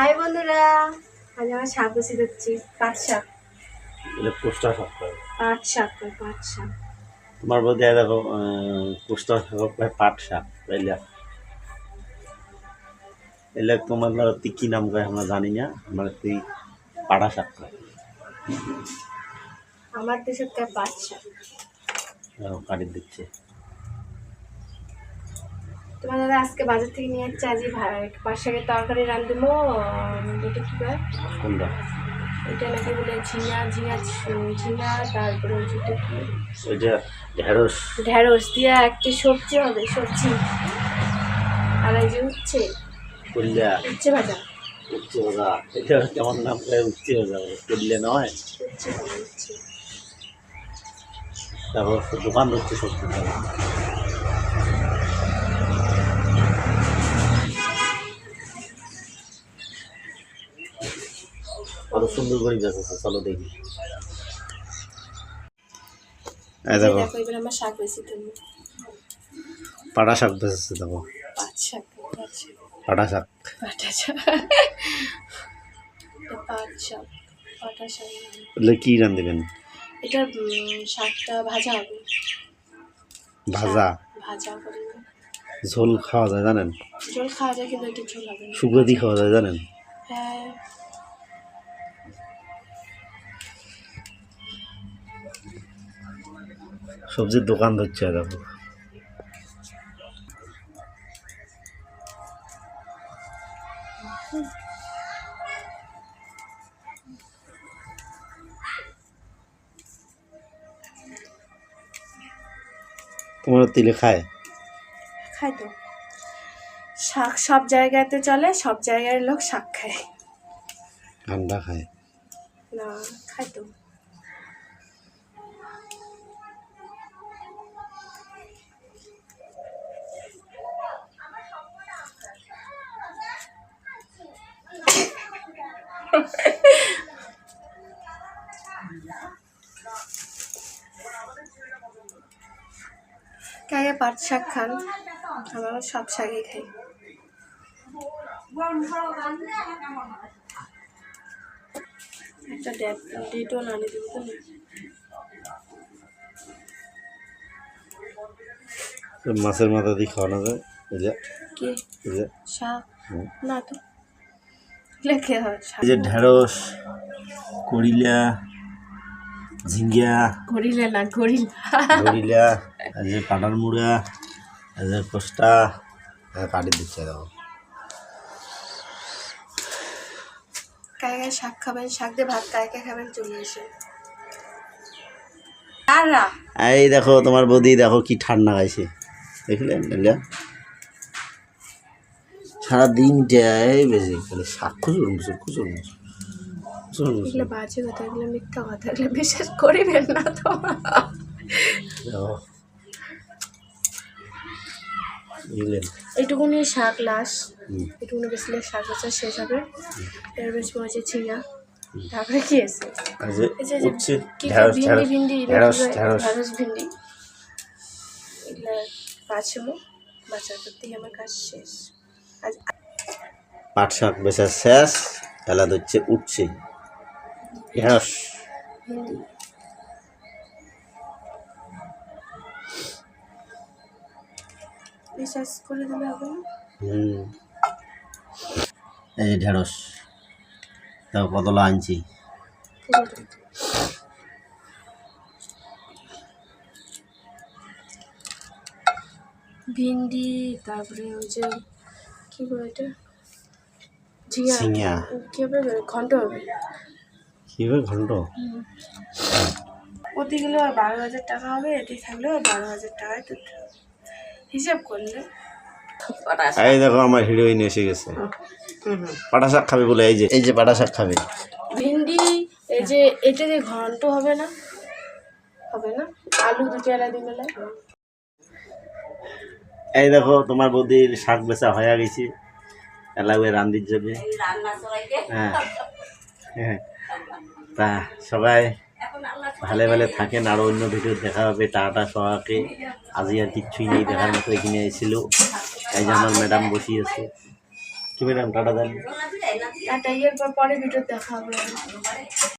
High বন্ধুরা, আজ আমার শাক বেশি দিচ্ছি। পাট শাক। কোষ্টা শাক করে পাট শাক পাট শাক। তোমার বোধ দেখো কোষ্টা শাক পাট শাক তাইলে এলে তোমার তুই কি নাম কয় আমরা জানি না, আমার তুই পাড়া শাক কয়। আমার দেশে পাট শাক কাটি দিচ্ছে। তোমার দাদা আজকে বাজার থেকে নিয়ে যাচ্ছে। আজই পাট শাকের তরকারি রাঁধবো। এটা কি কয়? কোনটা? এটা নাকি বলে ঝিঙা ঝিঙা ঝিঙা, তারপরে ওইটা কি ওইটা ঢেঁড়স। ঢেঁড়স দিয়ে একটি সবজি হবে, সবজি। আর এই যে উচ্ছে উচ্ছে ভাজা। উচ্ছে ভাজা, এটা কেমন নাম করে? উচ্ছে ভাজা করলে নয়। উচ্ছে উচ্ছে। তারপর দোকান হচ্ছে সবজি। কত সুন্দর করে বেঁচেছে, চলো দেখি। দেখো এবার আমার শাক বেশি তুলবো। পাটা শাক বেঁচেছে, দেখো পাট শাক পাটা শাক। পাটা শাক পাট শাক পাটা শাক। কি রাঁধবেন? এটা শাকটা ভাজা হবে। ভাজা ভাজা করে ঝোল খাওয়া যায় জানেন? ঝোল খাওয়া যায়, কিন্তু এটা ঝোল হবে না। শুকনো দিয়ে খাওয়া যায় জানেন? হ্যাঁ। সবজির দোকান ধরছে দেখো। তোমার তিলে খায়? খায় তো। শাক সব জায়গাতে চলে, সব জায়গার লোক শাক খায়। আন্ডা খায় না, খায় তো। কে পাট শাক খান? আমরা সব শাকই খাই। একটা ডেটও না নিতে বুঝলি। মাছের মাথা দিয়ে খাওয়ানো যায়। কি শাক? না তো, লেখে হয়। এই যে ঢেঁড়স, করিলা, ঝিঙ্গা, গরিলা না গরিলা, এই যে পাটার মুড়া, এই যে কোষ্টা কাটি দিচ্ছে দেখো। কায় কায় শাক খাবেন? শাক দিয়ে ভাত কায় কায় খাবেন? চলে এসে। এই দেখো তোমার বৌদি, দেখো কি ঠান্ডা গাইছে, দেখলেন? সারাদিন যায় বেশি খালি শাক খুচুর মুচুর খুচুর মুচুর। এগুলো বাজে কথা, এগুলো মিথ্যা কথা, এগুলো বিশ্বাস করিবেন না তো। এইটুকুনি শাক লাশ, এইটুকুনি বেশি শাক বাচ্চা শেষ হবে। এর বেশি হচ্ছে ঝিঙা, তারপরে কি আছে? ভিন্ডি ভিন্ডি ঢেঁড়স ভিন্ডি। এগুলো বাছবো, বাছার করতেই আমার কাজ শেষ। আজ পাট শাক বেচা শেষ, এলা হচ্ছে উঠছে ঢেঁড়স। শেষ করে দিলে হবে না? এই যে ঢেঁড়স, দেখো কতলা আনছি। ভিন্ডি, তারপরে ওই যে কি বলে এটা, ঝিঙা। কি হবে? ঘন্ট হবে। কি হবে? ঘন্ট। ওতে গেলে 12,000 টাকা হবে, এটি থাকলে 12,000 টাকায় তো হিসাব করলে। এই দেখো আমার হিরোইন এসে গেছে। পাটা শাক খাবে বলে এই যে পাটা শাক খাবে। ভিন্ডি, এই যে এটা দিয়ে ঘন্ট হবে না? হবে না? আলু দুটো এলা দিবে না? এই দেখো তোমার বৌদির শাক বেচা হয়ে গেছে, এলাবে রান্দির যাবে। হ্যাঁ, তা সবাই ভালো ভালো থাকেন, আরো অন্য ভিডিও দেখা হবে। টাটা সবাইকে। আজই আর কিচ্ছুই নেই দেখার মতো, এখানে এসেছিল। এই যে আমার ম্যাডাম বসিয়েছে। কি ম্যাডাম টাটা দেন। টাটা, এর পরে ভিডিও দেখা হবে।